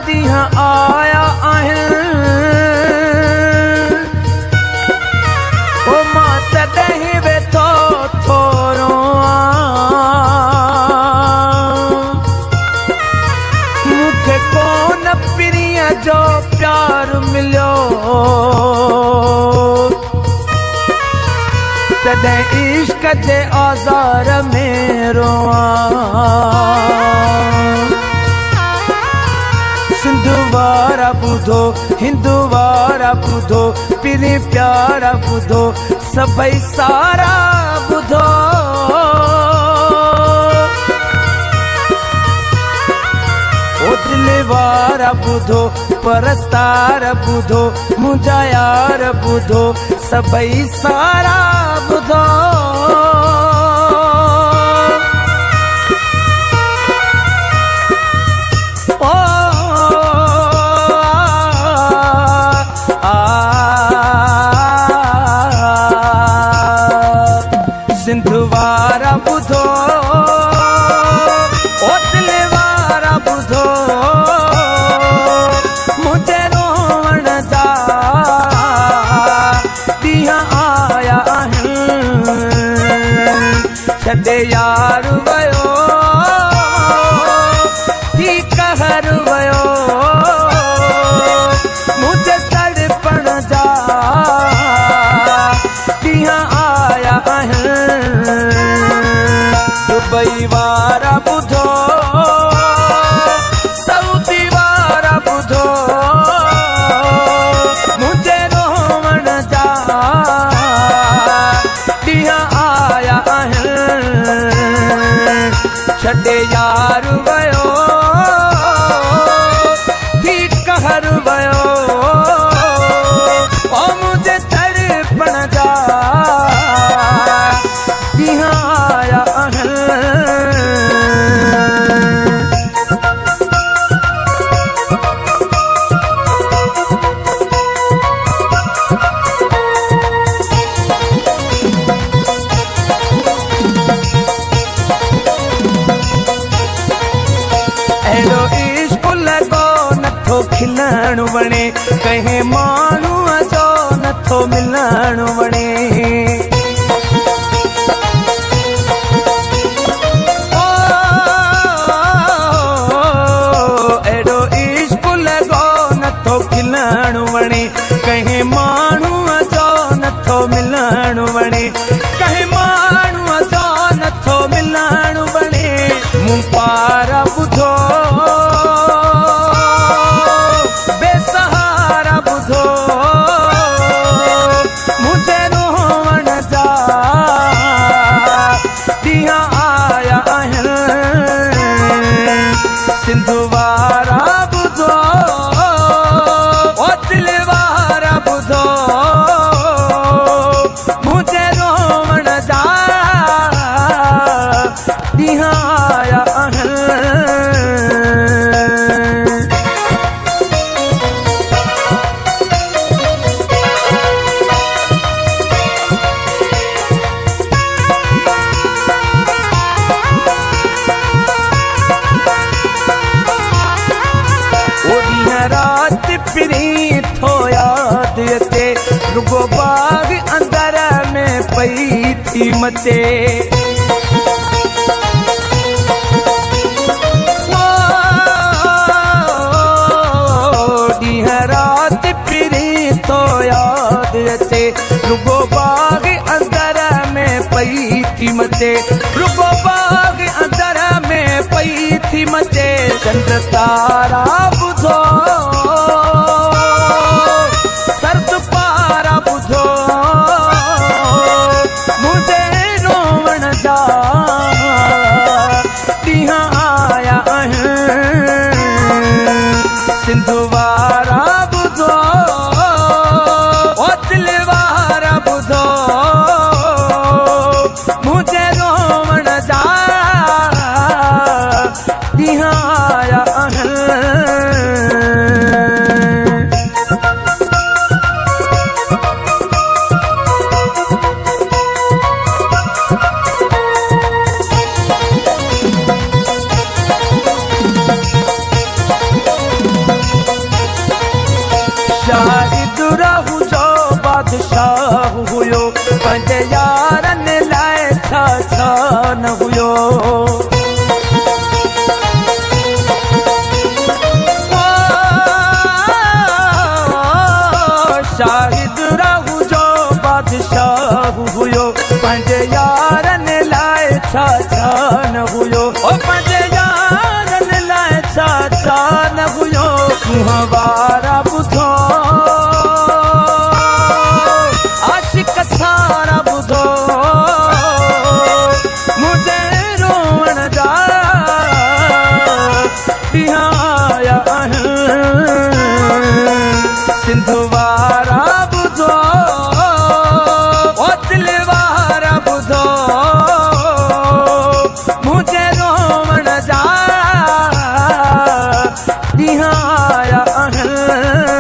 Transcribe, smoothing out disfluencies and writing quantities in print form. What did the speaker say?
ॾींहं आया आहिनि ओ मां तॾहिं वेठो थोरो मूंखे कोन पिरीअ जो प्यार मिलियो तॾहिं इश्क जे आज़ार में रोआं सिंधु वारा ॿुधो हिंदू वारा ॿुधो पिरी प्यारा ॿुधो सभई सारा ॿुधो ओ दिल वारा ॿुधो परस्तार ॿुधो मुंहिंजा यार ॿुधो सभई सारा ॿुधो सिंधु वारा ॿुधो ओ दिल वारा ॿुधो मुंहिंजे रोअण जा ॾींहं आया आहिनि छॾे यार वियो थी कहर वियो मुंहिंजे तड़पण जा ॾींहं आया आहिनि दुबई वारा ॿुधो सऊदी वारा ॿुधो मुंहिंजे रोअण जा ॾींहं आया आहिनि छॾे यार वियो थी कहर वियो ओ मुंहिंजे तड़पण जा ॾींहं आया आहिनि अहिड़ो इश्क लॻो नथो खिलण वणे कंहिं माण्हूअ जो नथो मिलण वणे अहिड़ो इश्क लॻो नथो खिलण वणे कंहिं माण्हूअ जो नथो मिलण वणे कंहिं माण्हूअ जो नथो मिलण वणे मूं पारा ॿुधो बेसहारा ॿुधो मुंहिंजे रोअण जा ॾींहं आया आहिनि सिंधु वारा ॿुधो ओ दिल वारा ॿुधो मुंहिंजे रोअण जा ॾींहं आया आहिनि रात पिरी थो याद अचे रुगो बाग अंदर में पई थी मचे ॾींहं रात पिरी थो याद अचे रुगो बाग अंदर में पई थी मचे रुगो बाग अंदर में पई थी मचे चंड तारा ॿुधो सर्द पारा ॿुधो मुंहिंजे रोअण जा ॾींहं आया आहिनि सिंधु वारा ॿुधो ओ दिल वारा ॿुधो मुंहिंजे रोअण जा ॾींहं आया आहिनि पंहिंजे यारनि लाइ छा छा न हुयो, ओ पंहिंजे यारनि लाइ छा छा न हुयो। मुंहं वारा ॿुधो आशिक सारा ॿुधो, मुंहिंजे रोअण जा ॾींहं आया आहिनि। सिंध वारा ॿुधो, ओ दिल वारा ॿुधो, मुंहिंजे रोअण जा ॾींहं आया आहिनि।